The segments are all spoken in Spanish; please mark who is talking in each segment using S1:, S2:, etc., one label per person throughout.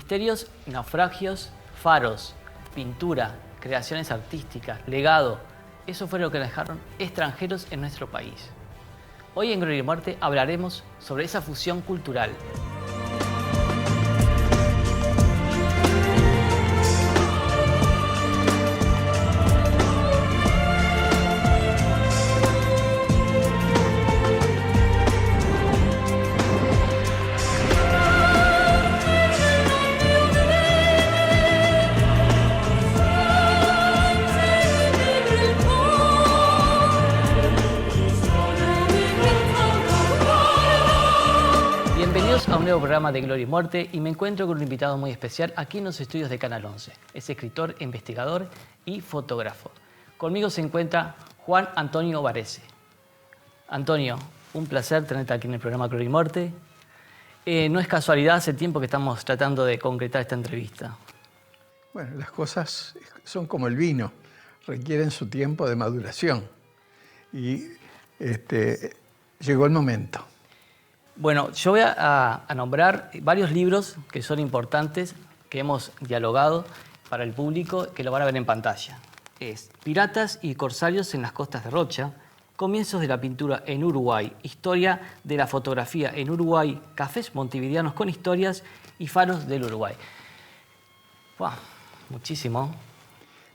S1: Misterios y naufragios, faros, pintura, creaciones artísticas, legado. Eso fue lo que dejaron extranjeros en nuestro país. Hoy en Gloria y Muerte hablaremos sobre esa fusión cultural. Bienvenidos a un nuevo programa de Gloria y Muerte y me encuentro con un invitado muy especial aquí en los estudios de Canal 11. Es escritor, investigador y fotógrafo. Conmigo se encuentra Juan Antonio Varese. Antonio, un placer tenerte aquí en el programa Gloria y Muerte. No es casualidad, hace tiempo que estamos tratando de concretar esta entrevista.
S2: Bueno, las cosas son como el vino, requieren su tiempo de maduración y llegó el momento.
S1: Bueno, yo voy a nombrar varios libros que son importantes, que hemos dialogado para el público, que lo van a ver en pantalla. Es Piratas y corsarios en las costas de Rocha, Comienzos de la pintura en Uruguay, Historia de la fotografía en Uruguay, Cafés montevideanos con historias y Faros del Uruguay. ¡Wow! Muchísimo.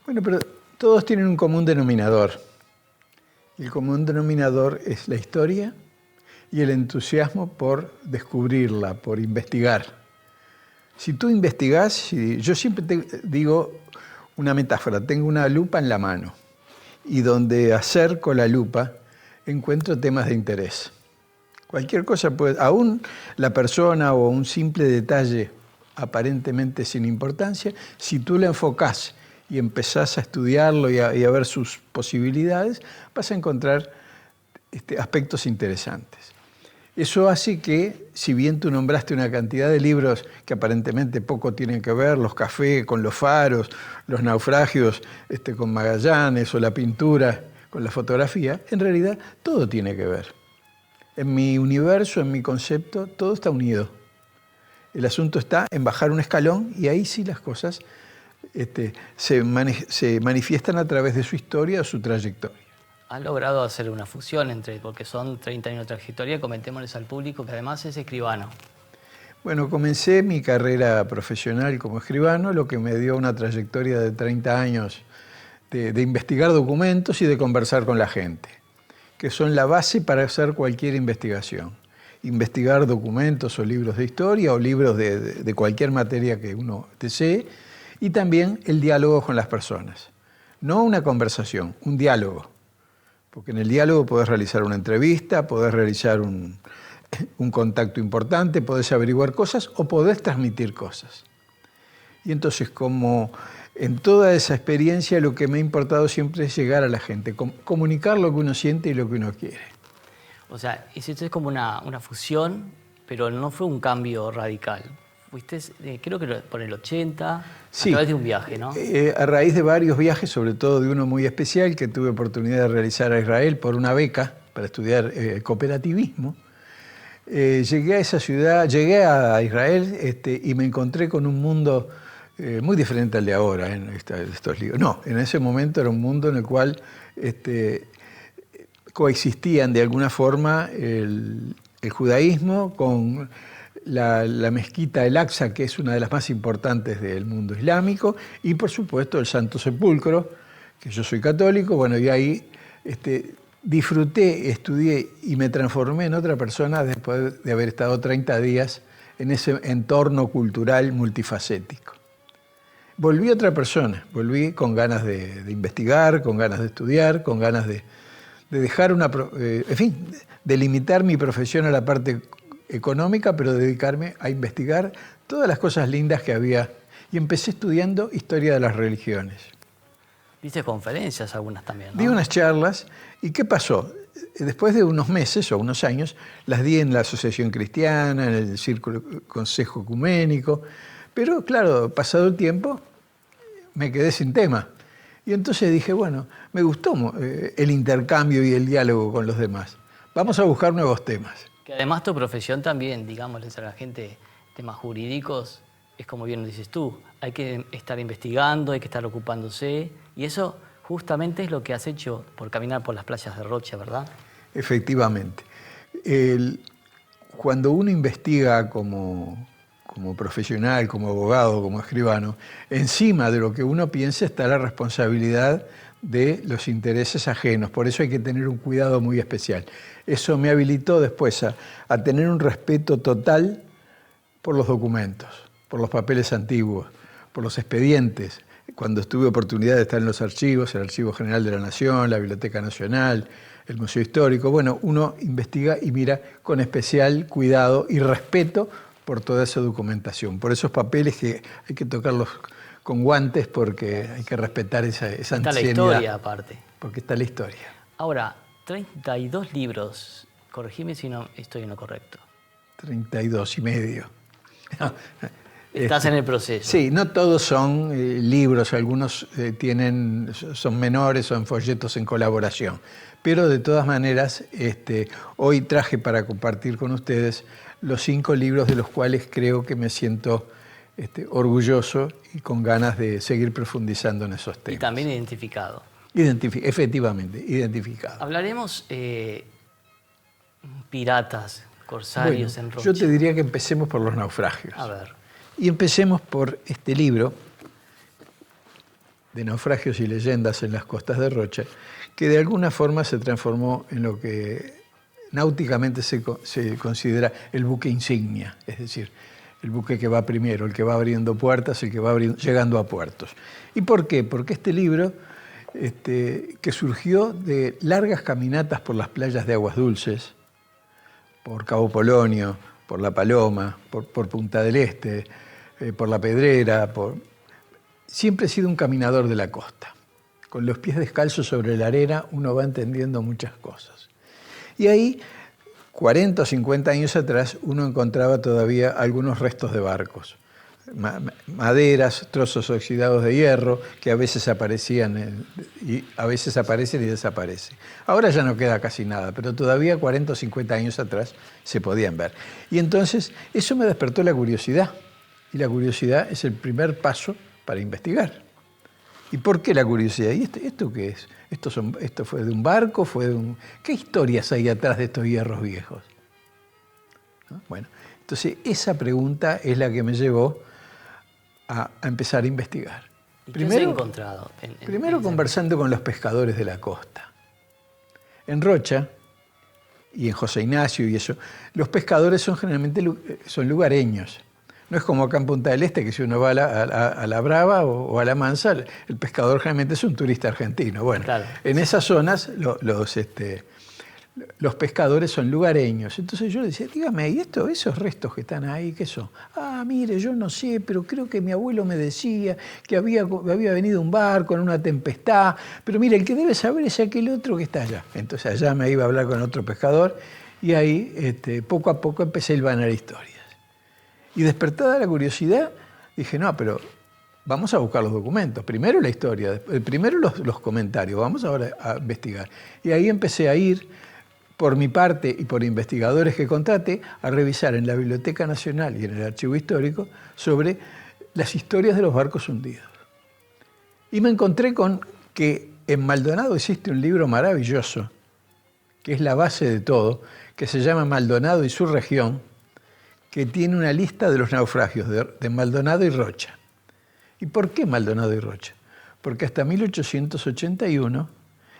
S2: Bueno, pero todos tienen un común denominador. Y el común denominador es la historia y el entusiasmo por descubrirla, por investigar. Si tú investigás, yo siempre te digo una metáfora, tengo una lupa en la mano y donde acerco la lupa encuentro temas de interés. Cualquier cosa puede, aún la persona o un simple detalle aparentemente sin importancia, si tú la enfocás y empezás a estudiarlo y a ver sus posibilidades, vas a encontrar aspectos interesantes. Eso hace que, si bien tú nombraste una cantidad de libros que aparentemente poco tienen que ver, los cafés con los faros, los naufragios con Magallanes o la pintura con la fotografía, en realidad todo tiene que ver. En mi universo, en mi concepto, todo está unido. El asunto está en bajar un escalón y ahí sí las cosas se manifiestan a través de su historia o su trayectoria.
S1: Ha logrado hacer una fusión porque son 30 años de trayectoria, comentémosles al público que además es escribano.
S2: Bueno, comencé mi carrera profesional como escribano, lo que me dio una trayectoria de 30 años de investigar documentos y de conversar con la gente, que son la base para hacer cualquier investigación. Investigar documentos o libros de historia o libros de cualquier materia que uno desee, y también el diálogo con las personas. No una conversación, un diálogo. Porque en el diálogo podés realizar una entrevista, podés realizar un contacto importante, podés averiguar cosas o podés transmitir cosas. Y entonces, como en toda esa experiencia, lo que me ha importado siempre es llegar a la gente, comunicar lo que uno siente y lo que uno quiere.
S1: O sea, esto es como una fusión, pero no fue un cambio radical. Fuiste, creo que por el 80, sí, a través de un viaje, ¿no?
S2: A raíz de varios viajes, sobre todo de uno muy especial, que tuve oportunidad de realizar a Israel por una beca para estudiar cooperativismo. Llegué a esa ciudad, llegué a Israel y me encontré con un mundo muy diferente al de ahora en estos libros. No, en ese momento era un mundo en el cual coexistían de alguna forma el judaísmo con la mezquita El Aqsa, que es una de las más importantes del mundo islámico, y por supuesto el Santo Sepulcro, que yo soy católico, bueno, y ahí disfruté, estudié y me transformé en otra persona después de haber estado 30 días en ese entorno cultural multifacético. Volví otra persona, volví con ganas de investigar, con ganas de estudiar, con ganas de dejar de limitar mi profesión a la parte económica, pero dedicarme a investigar todas las cosas lindas que había. Y empecé estudiando historia de las religiones.
S1: Diste conferencias algunas también, ¿no?
S2: Di unas charlas. ¿Y qué pasó? Después de unos meses o unos años, las di en la Asociación Cristiana, en el Círculo Consejo Ecuménico. Pero claro, pasado el tiempo, me quedé sin tema. Y entonces dije, bueno, me gustó el intercambio y el diálogo con los demás. Vamos a buscar nuevos temas.
S1: Que además tu profesión también, digámosles a la gente, temas jurídicos, es como bien dices tú, hay que estar investigando, hay que estar ocupándose, y eso justamente es lo que has hecho por caminar por las playas de Rocha, ¿verdad?
S2: Efectivamente. Cuando uno investiga como profesional, como abogado, como escribano, encima de lo que uno piensa está la responsabilidad de los intereses ajenos. Por eso hay que tener un cuidado muy especial. Eso me habilitó después a tener un respeto total por los documentos, por los papeles antiguos, por los expedientes. Cuando tuve oportunidad de estar en los archivos, el Archivo General de la Nación, la Biblioteca Nacional, el Museo Histórico, bueno, uno investiga y mira con especial cuidado y respeto por toda esa documentación, por esos papeles que hay que tocarlos con guantes porque hay que respetar esa ancianidad.
S1: Está la historia aparte.
S2: Porque está la historia.
S1: Ahora, 32 libros, corregime si no estoy en lo correcto.
S2: 32 y medio.
S1: Estás en el proceso.
S2: Sí, no todos son libros, algunos son menores, son folletos en colaboración. Pero de todas maneras, hoy traje para compartir con ustedes los 5 libros de los cuales creo que me siento orgulloso y con ganas de seguir profundizando en esos temas.
S1: Y también identificado.
S2: Efectivamente, identificado.
S1: Hablaremos piratas, corsarios en Rocha.
S2: Yo te diría que empecemos por los naufragios.
S1: A ver.
S2: Y empecemos por este libro de naufragios y leyendas en las costas de Rocha, que de alguna forma se transformó en lo que náuticamente se considera el buque insignia, es decir, el buque que va primero, el que va abriendo puertas, el que va llegando a puertos. ¿Y por qué? Porque este libro, que surgió de largas caminatas por las playas de Aguas Dulces, por Cabo Polonio, por La Paloma, por Punta del Este, por La Pedrera, siempre he sido un caminador de la costa. Con los pies descalzos sobre la arena uno va entendiendo muchas cosas. Y ahí, 40 o 50 años atrás, uno encontraba todavía algunos restos de barcos. Maderas, trozos oxidados de hierro, que a veces aparecen y desaparecen. Ahora ya no queda casi nada, pero todavía 40 o 50 años atrás se podían ver. Y entonces eso me despertó la curiosidad. Y la curiosidad es el primer paso para investigar. ¿Y por qué la curiosidad? ¿Y esto qué es? ¿Esto fue de un barco? ¿Qué historias hay atrás de estos hierros viejos? ¿No? Bueno, entonces esa pregunta es la que me llevó a empezar a investigar.
S1: ¿Y qué has encontrado?
S2: Primero conversando con los pescadores de la costa. En Rocha y en José Ignacio y eso, los pescadores son generalmente lugareños. No es como acá en Punta del Este, que si uno va a la Brava o a la Mansa, el pescador generalmente es un turista argentino. Bueno, claro. En esas zonas los pescadores son lugareños. Entonces yo le decía, dígame, ¿y esos restos que están ahí, qué son? Ah, mire, yo no sé, pero creo que mi abuelo me decía que había venido un barco en una tempestad, pero mire, el que debe saber es aquel otro que está allá. Entonces allá me iba a hablar con otro pescador y ahí poco a poco empecé a hilvanar historias. Y despertada la curiosidad, dije, no, pero vamos a buscar los documentos. Primero la historia, primero los comentarios, vamos ahora a investigar. Y ahí empecé a ir, por mi parte y por investigadores que contraté, a revisar en la Biblioteca Nacional y en el Archivo Histórico sobre las historias de los barcos hundidos. Y me encontré con que en Maldonado existe un libro maravilloso, que es la base de todo, que se llama Maldonado y su región, que tiene una lista de los naufragios de Maldonado y Rocha. ¿Y por qué Maldonado y Rocha? Porque hasta 1881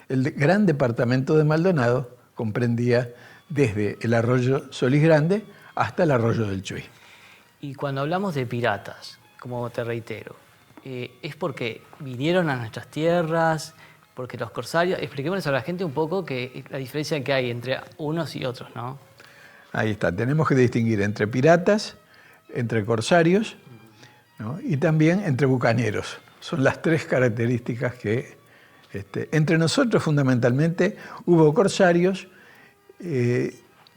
S2: el gran departamento de Maldonado comprendía desde el arroyo Solís Grande hasta el arroyo del Chuy.
S1: Y cuando hablamos de piratas, como te reitero, es porque vinieron a nuestras tierras, porque los corsarios... Expliquémosles a la gente un poco la diferencia que hay entre unos y otros, ¿no?
S2: Ahí está, tenemos que distinguir entre piratas, entre corsarios, ¿no? Y también entre bucaneros. Son las 3 características que... entre nosotros fundamentalmente hubo corsarios,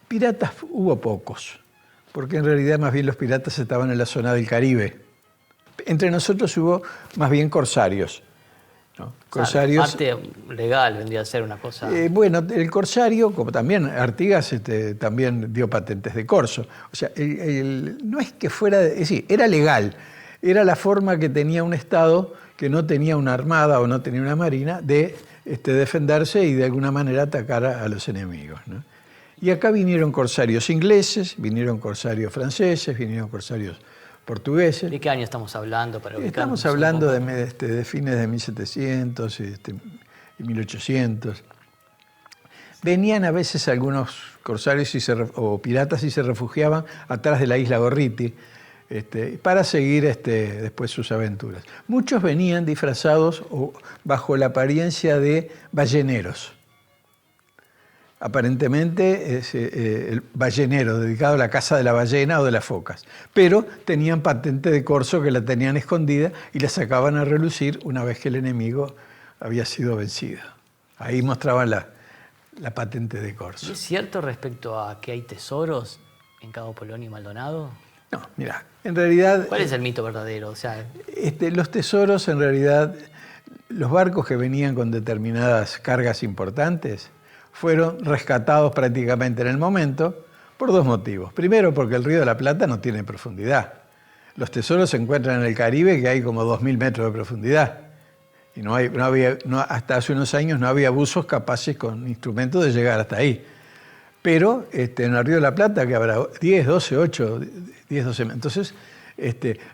S2: piratas hubo pocos, porque en realidad más bien los piratas estaban en la zona del Caribe. Entre nosotros hubo más bien corsarios. ¿No? Corsarios,
S1: parte legal vendría a ser una cosa...
S2: bueno, el corsario, como también Artigas también dio patentes de corso. O sea, no es que fuera... Es decir, era legal. era la forma que tenía un Estado que no tenía una armada o no tenía una marina de defenderse y de alguna manera atacar a los enemigos, ¿no? Y acá vinieron corsarios ingleses, vinieron corsarios franceses, vinieron corsarios portugueses.
S1: ¿De qué año estamos hablando?
S2: Estamos hablando de fines de 1700 y 1800. Venían a veces algunos corsarios o piratas y se refugiaban atrás de la isla Gorriti para seguir después sus aventuras. Muchos venían disfrazados o bajo la apariencia de balleneros. Aparentemente es el ballenero, dedicado a la caza de la ballena o de las focas. Pero tenían patente de corso que la tenían escondida y la sacaban a relucir una vez que el enemigo había sido vencido. Ahí mostraban la patente de corso.
S1: ¿Y es cierto respecto a que hay tesoros en Cabo Polonio y Maldonado?
S2: No, mira, en realidad...
S1: ¿Cuál es el mito verdadero? O sea,
S2: los tesoros, en realidad, los barcos que venían con determinadas cargas importantes fueron rescatados prácticamente en el momento por dos motivos. Primero, porque el Río de la Plata no tiene profundidad. Los tesoros se encuentran en el Caribe, que hay como 2.000 metros de profundidad. Y hasta hace unos años no había buzos capaces con instrumentos de llegar hasta ahí. Pero en el Río de la Plata, que habrá 10, 12, 8, 10, 12... Entonces,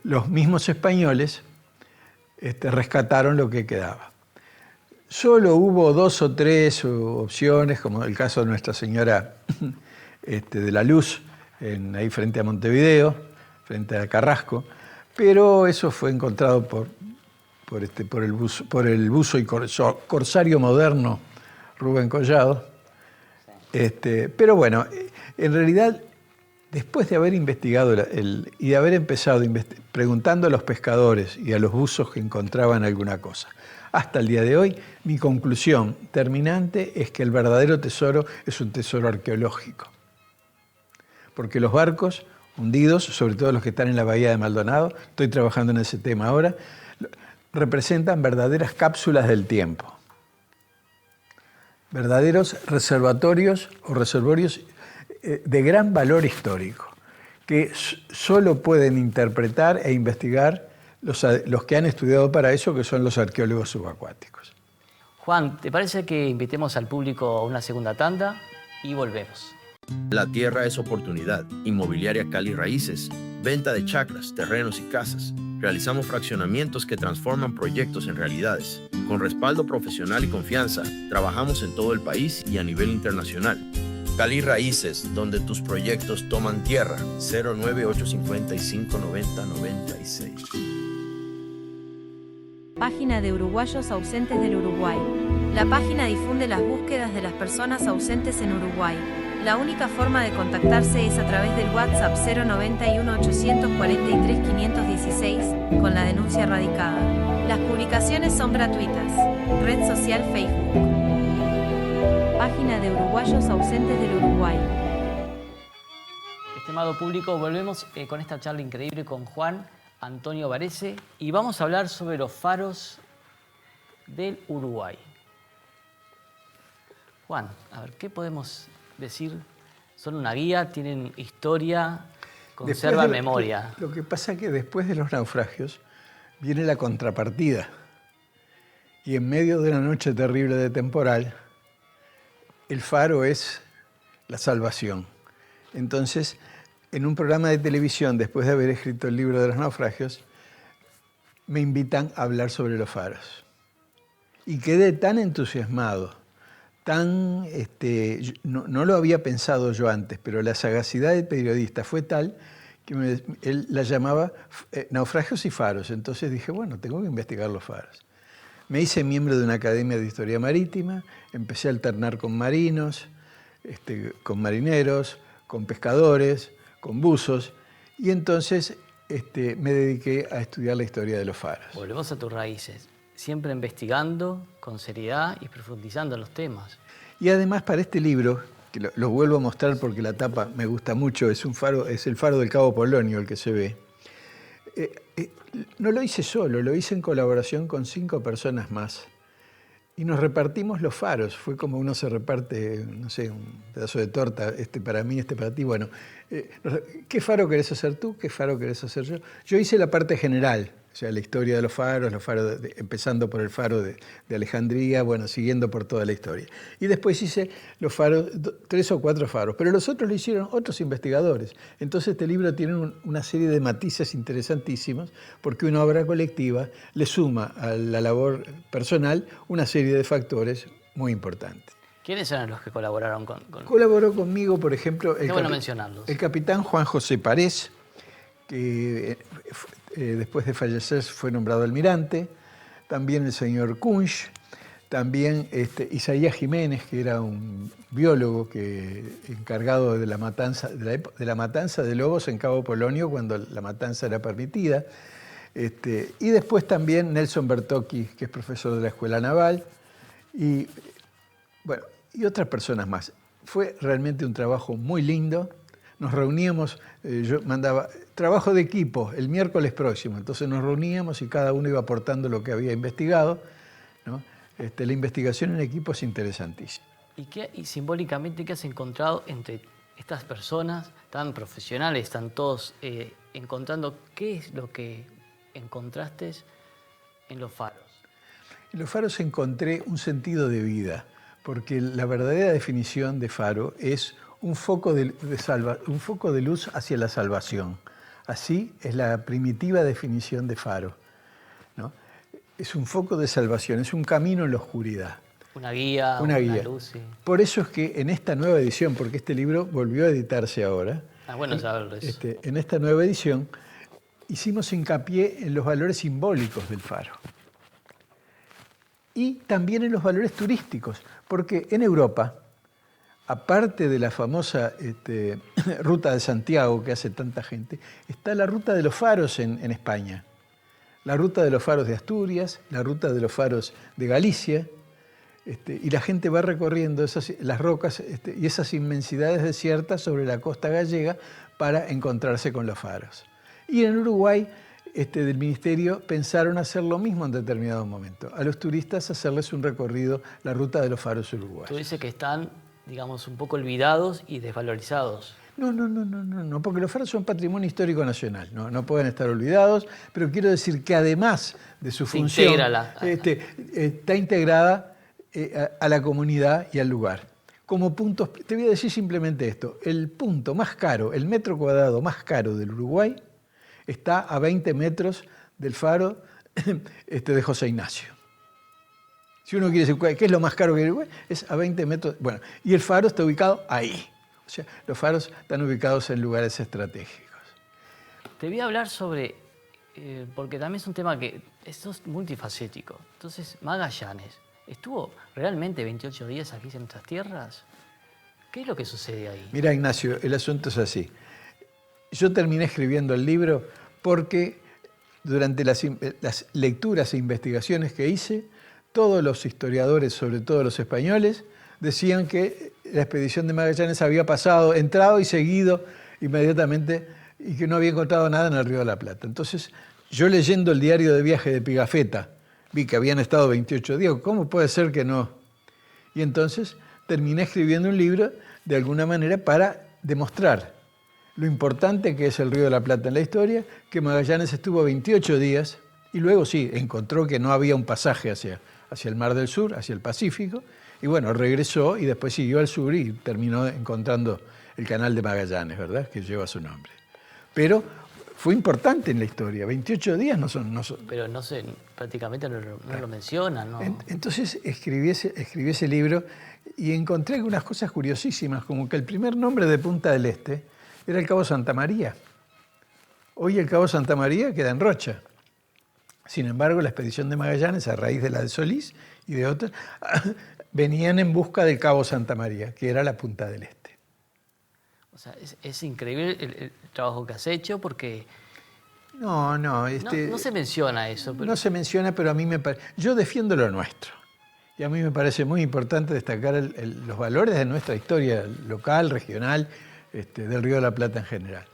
S2: los mismos españoles rescataron lo que quedaba. Solo hubo 2 o 3 opciones, como el caso de Nuestra Señora de la Luz, ahí frente a Montevideo, frente a Carrasco, pero eso fue encontrado por el buzo y corsario moderno Rubén Collado. Pero bueno, en realidad, después de haber investigado y de haber empezado preguntando a los pescadores y a los buzos que encontraban alguna cosa, hasta el día de hoy, mi conclusión terminante es que el verdadero tesoro es un tesoro arqueológico. Porque los barcos hundidos, sobre todo los que están en la bahía de Maldonado, estoy trabajando en ese tema ahora, representan verdaderas cápsulas del tiempo. Verdaderos reservatorios o reservorios de gran valor histórico, que solo pueden interpretar e investigar los que han estudiado para eso, que son los arqueólogos subacuáticos.
S1: Juan, ¿te parece que invitemos al público a una segunda tanda y volvemos?
S3: La tierra es oportunidad. Inmobiliaria Cali Raíces. Venta de chacras, terrenos y casas. Realizamos fraccionamientos que transforman proyectos en realidades. Con respaldo profesional y confianza, trabajamos en todo el país y a nivel internacional. Cali Raíces, donde tus proyectos toman tierra. 098559096.
S4: Página de Uruguayos Ausentes del Uruguay. La página difunde las búsquedas de las personas ausentes en Uruguay. La única forma de contactarse es a través del WhatsApp 091 843 516 con la denuncia radicada. Las publicaciones son gratuitas. Red social Facebook. Página de Uruguayos Ausentes del Uruguay.
S1: Estimado público, volvemos con esta charla increíble con Juan Antonio Varese y vamos a hablar sobre los faros del Uruguay. Juan, a ver, ¿qué podemos decir? Son una guía, tienen historia, conservan memoria.
S2: Lo que pasa es que después de los naufragios viene la contrapartida. Y en medio de una noche terrible de temporal, el faro es la salvación. Entonces, en un programa de televisión, después de haber escrito el libro de los naufragios, me invitan a hablar sobre los faros. Y quedé tan entusiasmado, no lo había pensado yo antes, pero la sagacidad del periodista fue tal que él la llamaba naufragios y faros. Entonces dije, bueno, tengo que investigar los faros. Me hice miembro de una academia de historia marítima, empecé a alternar con marinos, con marineros, con pescadores, con buzos, y entonces me dediqué a estudiar la historia de los faros.
S1: Volvemos a tus raíces, siempre investigando con seriedad y profundizando en los temas.
S2: Y además para este libro, que lo vuelvo a mostrar porque la tapa me gusta mucho, es el faro del Cabo Polonio el que se ve. No lo hice solo, lo hice en colaboración con 5 personas más. y nos repartimos los faros. Fue como uno se reparte, no sé, un pedazo de torta, este para mí, este para ti. Bueno, ¿qué faro querés hacer tú? ¿Qué faro querés hacer yo? Yo hice la parte general, o sea, la historia de los faros empezando por el faro de Alejandría, bueno, siguiendo por toda la historia. Y después hice los faros, 3 o 4 faros, pero los otros lo hicieron otros investigadores. Entonces este libro tiene una serie de matices interesantísimos, porque una obra colectiva le suma a la labor personal una serie de factores muy importantes.
S1: ¿Quiénes eran los que colaboraron con...?
S2: Colaboró conmigo, por ejemplo,
S1: mencionarlos.
S2: El capitán Juan José Parés, que después de fallecer fue nombrado almirante, también el señor Kunsch, también Isaías Jiménez, que era un biólogo encargado de la matanza de lobos en Cabo Polonio, cuando la matanza era permitida, y después también Nelson Bertocchi, que es profesor de la Escuela Naval, y otras personas más. Fue realmente un trabajo muy lindo. Nos reuníamos, yo mandaba trabajo de equipo el miércoles próximo, entonces nos reuníamos y cada uno iba aportando lo que había investigado, ¿no? La investigación en equipo es interesantísima.
S1: ¿Y simbólicamente qué has encontrado entre estas personas tan profesionales, están todos encontrando? ¿Qué es lo que encontraste en los faros?
S2: En los faros encontré un sentido de vida, porque la verdadera definición de faro es un foco de luz hacia la salvación. Así es la primitiva definición de faro, ¿no? Es un foco de salvación, es un camino en la oscuridad.
S1: Una guía, una luz. Sí.
S2: Por eso es que en esta nueva edición, porque este libro volvió a editarse ahora,
S1: bueno saberlo eso.
S2: En esta nueva edición hicimos hincapié en los valores simbólicos del faro. Y también en los valores turísticos, porque en Europa, aparte de la famosa ruta de Santiago que hace tanta gente, está la ruta de los faros en España. La ruta de los faros de Asturias, la ruta de los faros de Galicia, y la gente va recorriendo las rocas y esas inmensidades desiertas sobre la costa gallega para encontrarse con los faros. Y en Uruguay, del Ministerio pensaron hacer lo mismo en determinado momento. A los turistas hacerles un recorrido, la ruta de los faros uruguayos.
S1: Tú dices que están, digamos, un poco olvidados y desvalorizados.
S2: No, porque los faros son patrimonio histórico nacional, no pueden estar olvidados, pero quiero decir que además de su función, está integrada a la comunidad y al lugar. Como puntos, te voy a decir simplemente esto, el punto más caro, el metro cuadrado más caro del Uruguay, está a 20 metros del faro de José Ignacio. Si uno quiere decir qué es lo más caro que hay en Uruguay, es a 20 metros. Bueno, y el faro está ubicado ahí. O sea, los faros están ubicados en lugares estratégicos.
S1: Te voy a hablar sobre, porque también es un tema que esto es multifacético. Entonces, Magallanes, ¿estuvo realmente 28 días aquí en nuestras tierras? ¿Qué es lo que sucede ahí?
S2: Mira, Ignacio, el asunto es así. Yo terminé escribiendo el libro porque durante las lecturas e investigaciones que hice, todos los historiadores, sobre todo los españoles, decían que la expedición de Magallanes había entrado y seguido inmediatamente y que no había encontrado nada en el Río de la Plata. Entonces, yo leyendo el diario de viaje de Pigafetta, vi que habían estado 28 días. ¿Cómo puede ser que no? Y entonces terminé escribiendo un libro, de alguna manera, para demostrar lo importante que es el Río de la Plata en la historia, que Magallanes estuvo 28 días y luego sí, encontró que no había un pasaje hacia el Mar del Sur, hacia el Pacífico, y bueno, regresó y después siguió al sur y terminó encontrando el Canal de Magallanes, ¿verdad?, que lleva su nombre. Pero fue importante en la historia, 28 días no son...
S1: Pero no sé, prácticamente no lo mencionan, ¿no?
S2: Entonces escribí ese libro y encontré algunas cosas curiosísimas, como que el primer nombre de Punta del Este era el Cabo Santa María. Hoy el Cabo Santa María queda en Rocha. Sin embargo, la expedición de Magallanes, a raíz de la de Solís y de otras, venían en busca del Cabo Santa María, que era la Punta del Este.
S1: O sea, es increíble el trabajo que has hecho porque...
S2: No
S1: se menciona eso. Pero...
S2: No se menciona, pero a mí me parece... Yo defiendo lo nuestro. Y a mí me parece muy importante destacar los valores de nuestra historia local, regional, del Río de la Plata en general.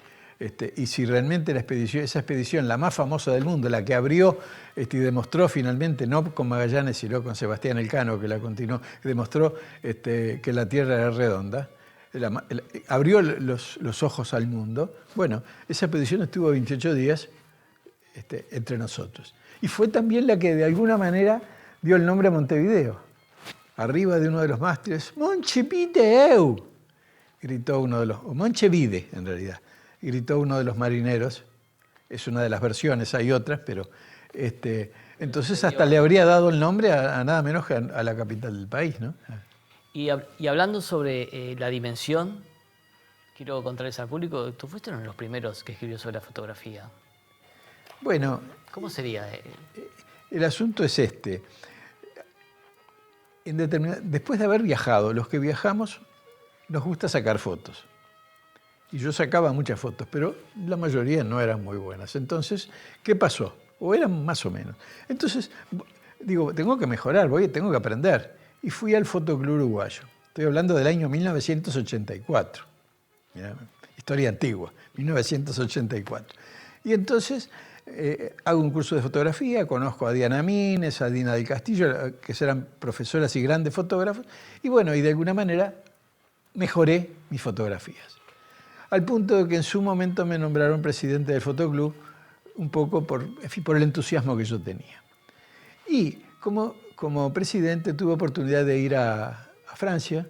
S2: Y si realmente esa expedición, la más famosa del mundo, la que abrió y demostró finalmente, no con Magallanes, sino con Sebastián Elcano, que la continuó, demostró que la Tierra era redonda, abrió los ojos al mundo. Bueno, esa expedición estuvo 28 días entre nosotros. Y fue también la que de alguna manera dio el nombre a Montevideo. Arriba de uno de los mástiles, ¡Monchepiteu! Gritó uno de los, o Monchevide en realidad, gritó uno de los marineros. Es una de las versiones, hay otras, pero entonces hasta le habría dado el nombre a nada menos que a la capital del país, ¿no?
S1: Y hablando sobre la dimensión, quiero contarles al público, tú fuiste uno de los primeros que escribió sobre la fotografía.
S2: Bueno,
S1: ¿cómo sería?
S2: El asunto es después de haber viajado, los que viajamos nos gusta sacar fotos. Y yo sacaba muchas fotos, pero la mayoría no eran muy buenas. Entonces, ¿qué pasó? O eran más o menos. Entonces, digo, tengo que mejorar, tengo que aprender. Y fui al Fotoclub Uruguayo. Estoy hablando del año 1984. Mirá, historia antigua, 1984. Y entonces hago un curso de fotografía, conozco a Diana Mines, a Dina del Castillo, que eran profesoras y grandes fotógrafos, y bueno, y de alguna manera mejoré mis fotografías. Al punto de que en su momento me nombraron presidente del Fotoclub, un poco por el entusiasmo que yo tenía. Y como presidente tuve oportunidad de ir a Francia,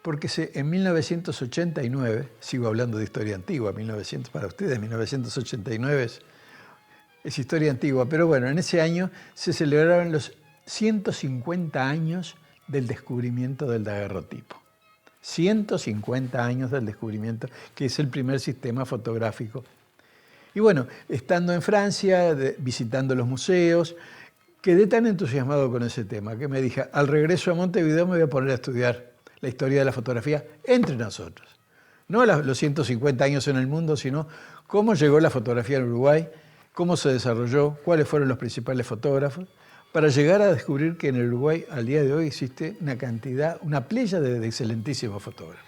S2: porque en 1989, sigo hablando de historia antigua, para ustedes 1989 es historia antigua, pero bueno, en ese año se celebraron los 150 años del descubrimiento del daguerrotipo. 150 años del descubrimiento, que es el primer sistema fotográfico. Y bueno, estando en Francia, visitando los museos, quedé tan entusiasmado con ese tema que me dije, al regreso a Montevideo me voy a poner a estudiar la historia de la fotografía entre nosotros. No los 150 años en el mundo, sino cómo llegó la fotografía en Uruguay, cómo se desarrolló, cuáles fueron los principales fotógrafos, para llegar a descubrir que en el Uruguay al día de hoy existe una playa de excelentísimos fotógrafos.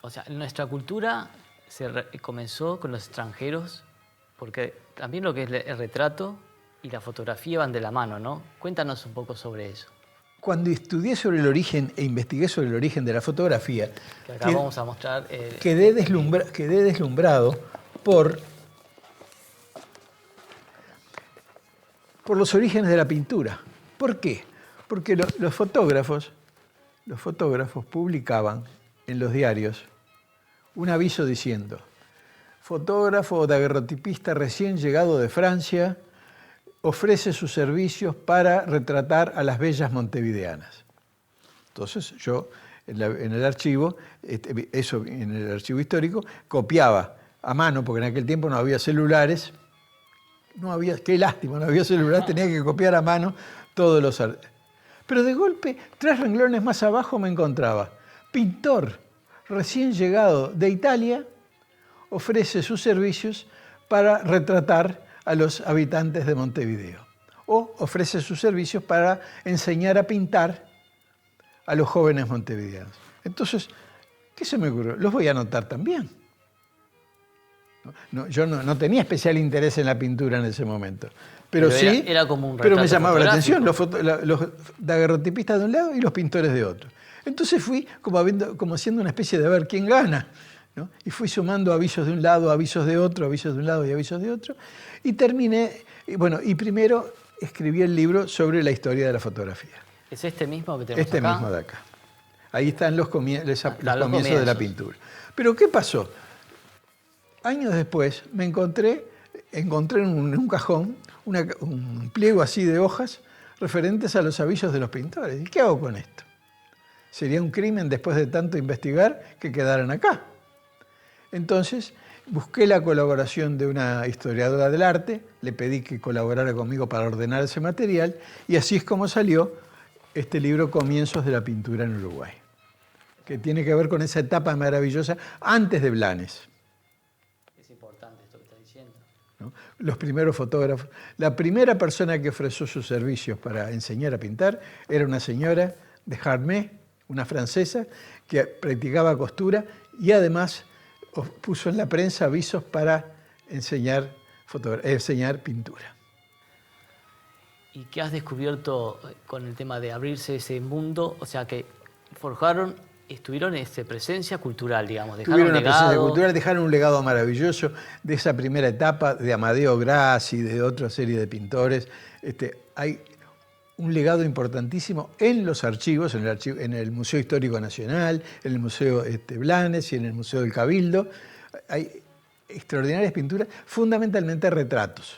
S1: O sea, nuestra cultura comenzó con los extranjeros, porque también lo que es el retrato y la fotografía van de la mano, ¿no? Cuéntanos un poco sobre eso.
S2: Cuando estudié sobre el origen e investigué sobre el origen de la fotografía,
S1: que acá vamos a mostrar,
S2: quedé deslumbrado por los orígenes de la pintura. ¿Por qué? Porque los fotógrafos publicaban en los diarios un aviso diciendo: fotógrafo o daguerrotipista recién llegado de Francia ofrece sus servicios para retratar a las bellas montevideanas. Entonces yo en el archivo histórico, copiaba a mano, porque en aquel tiempo no había celulares. Qué lástima, no había celular, tenía que copiar a mano todos los... Pero de golpe, 3 renglones más abajo me encontraba: pintor recién llegado de Italia ofrece sus servicios para retratar a los habitantes de Montevideo. O ofrece sus servicios para enseñar a pintar a los jóvenes montevideanos. Entonces, ¿qué se me ocurrió? Los voy a anotar también. Yo no tenía especial interés en la pintura en ese momento, pero sí,
S1: era como un
S2: pero me llamaba la atención los daguerrotipistas de un lado y los pintores de otro. Entonces fui como haciendo una especie de ver quién gana, ¿no? Y fui sumando avisos de un lado, avisos de otro, avisos de un lado y avisos de otro, y terminé, y primero escribí el libro sobre la historia de la fotografía.
S1: ¿Es este mismo que tenemos
S2: acá? Este mismo de acá. Ahí están los comienzos de la pintura. Pero ¿qué pasó? Años después me encontré en un cajón un pliego así de hojas referentes a los avisos de los pintores. ¿Y qué hago con esto? Sería un crimen, después de tanto investigar, que quedaran acá. Entonces busqué la colaboración de una historiadora del arte, le pedí que colaborara conmigo para ordenar ese material, y así es como salió este libro Comienzos de la pintura en Uruguay, que tiene que ver con esa etapa maravillosa antes de Blanes. ¿No? Los primeros fotógrafos. La primera persona que ofreció sus servicios para enseñar a pintar era una señora de Jarmé, una francesa, que practicaba costura y además puso en la prensa avisos para enseñar pintura.
S1: ¿Y qué has descubierto con el tema de abrirse ese mundo? O sea, que estuvieron en presencia cultural, digamos,
S2: Tuvieron una presencia cultural, dejaron un legado maravilloso de esa primera etapa de Amadeo Grassi, de otra serie de pintores. Hay un legado importantísimo en los archivos, en el Museo Histórico Nacional, en el Museo Blanes y en el Museo del Cabildo. Hay extraordinarias pinturas, fundamentalmente retratos.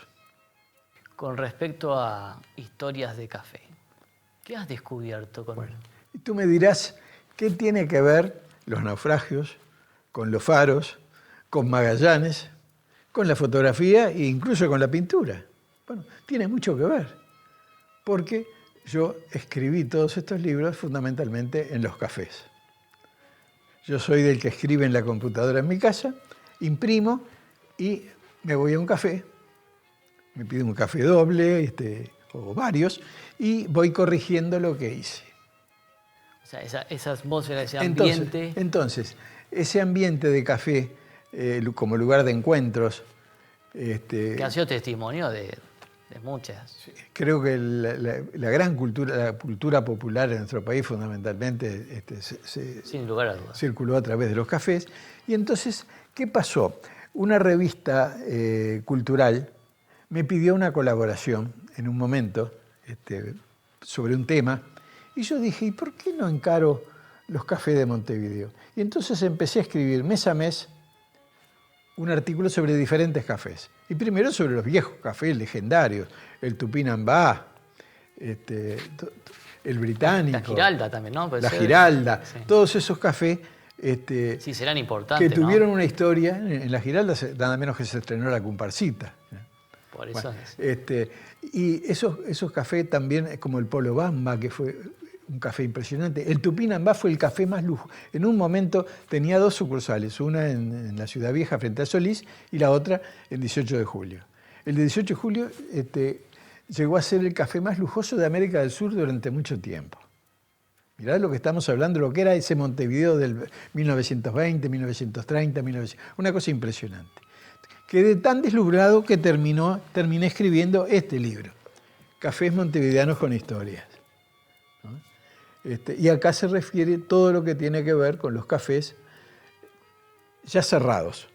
S1: Con respecto a historias de café, ¿qué has descubierto con
S2: Bueno, y tú me dirás, ¿qué tiene que ver los naufragios con los faros, con Magallanes, con la fotografía e incluso con la pintura? Bueno, tiene mucho que ver, porque yo escribí todos estos libros fundamentalmente en los cafés. Yo soy del que escribe en la computadora en mi casa, imprimo y me voy a un café, me pido un café doble o varios y voy corrigiendo lo que hice.
S1: O sea, esa atmósfera, ese ambiente.
S2: Entonces, ese ambiente de café como lugar de encuentros.
S1: Que ha sido testimonio de muchas.
S2: Creo que la gran cultura, la cultura popular en nuestro país fundamentalmente
S1: sin lugar a dudas,
S2: circuló a través de los cafés. Y entonces, ¿qué pasó? Una revista cultural me pidió una colaboración en un momento sobre un tema. Y yo dije, ¿y por qué no encaro los cafés de Montevideo? Y entonces empecé a escribir mes a mes un artículo sobre diferentes cafés. Y primero sobre los viejos cafés legendarios, el Tupinambá, el Británico.
S1: La Giralda también, ¿no?
S2: La Giralda, sí. Todos esos cafés
S1: sí, serán importantes,
S2: que tuvieron una historia. En la Giralda nada menos que se estrenó la comparsita.
S1: Por eso
S2: bueno, y esos cafés también, como el Polo Bamba, que fue un café impresionante. El Tupinambá fue el café más lujo. En un momento tenía dos sucursales, una en la Ciudad Vieja frente a Solís y la otra en 18 de julio. El de 18 de julio llegó a ser el café más lujoso de América del Sur durante mucho tiempo. Mirá lo que estamos hablando, lo que era ese Montevideo del 1920, 1930, una cosa impresionante. Quedé tan deslumbrado que terminé escribiendo este libro, Cafés Montevideanos con Historias. Y acá se refiere todo lo que tiene que ver con los cafés ya cerrados.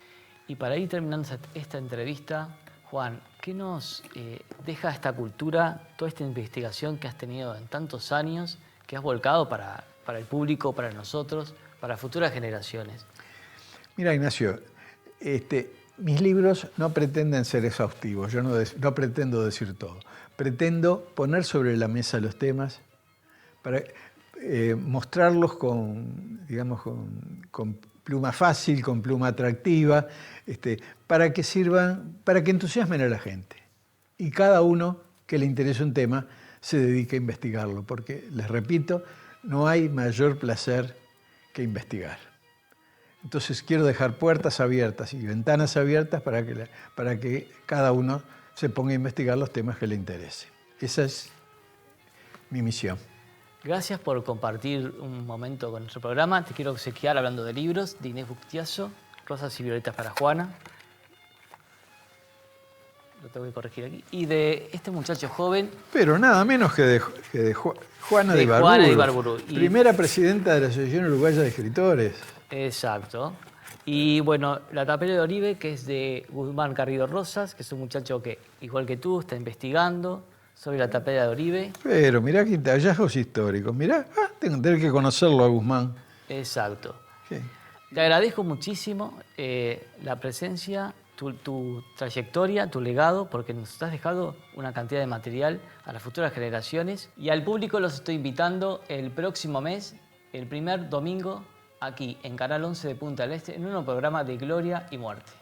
S1: Y para ir terminando esta entrevista, Juan, ¿qué nos deja esta cultura, toda esta investigación que has tenido en tantos años, que has volcado para el público, para nosotros, para futuras generaciones?
S2: Mira, Ignacio, mis libros no pretenden ser exhaustivos, yo no pretendo decir todo. Pretendo poner sobre la mesa los temas para mostrarlos con pluma fácil, con pluma atractiva, para que sirvan, para que entusiasmen a la gente. Y cada uno que le interese un tema se dedique a investigarlo, porque, les repito, no hay mayor placer que investigar. Entonces quiero dejar puertas abiertas y ventanas abiertas para que cada uno se ponga a investigar los temas que le interesen. Esa es mi misión.
S1: Gracias por compartir un momento con nuestro programa. Te quiero obsequiar hablando de libros, de Inés Bustiazo, Rosas y Violetas para Juana. Lo tengo que corregir aquí. Y de este muchacho joven.
S2: Pero nada menos que de Juana de Ibarburu. Primera presidenta de la Asociación Uruguaya de Escritores.
S1: Exacto. Y bueno, La Tapera de Oribe, que es de Guzmán Carrillo Rosas, que es un muchacho que, igual que tú, está investigando sobre la Tapera de Oribe.
S2: Pero mirá que hallazgos históricos. Mirá, tengo que conocerlo a Guzmán.
S1: Exacto.
S2: Sí.
S1: Te agradezco muchísimo la presencia, tu trayectoria, tu legado, porque nos has dejado una cantidad de material a las futuras generaciones. Y al público los estoy invitando el próximo mes, el primer domingo, aquí en Canal 11 de Punta del Este, en un nuevo programa de Gloria y Muerte.